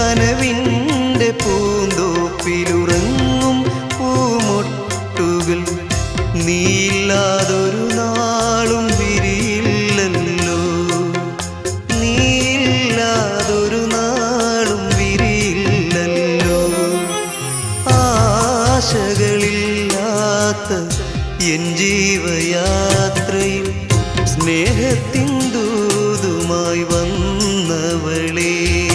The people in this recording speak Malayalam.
കനവിൻ്റെ പൂന്തോപ്പിലുറങ്ങും പൂമൊട്ടുകൾ നീയില്ലാതൊരു നാളും വിരിയില്ലല്ലോ, നീയില്ലാതൊരു നാളും വിരിയില്ലല്ലോ. ആശകളില്ലാത്ത എൻ ജീവയാത്രയിൽ സ്നേഹത്തിൻ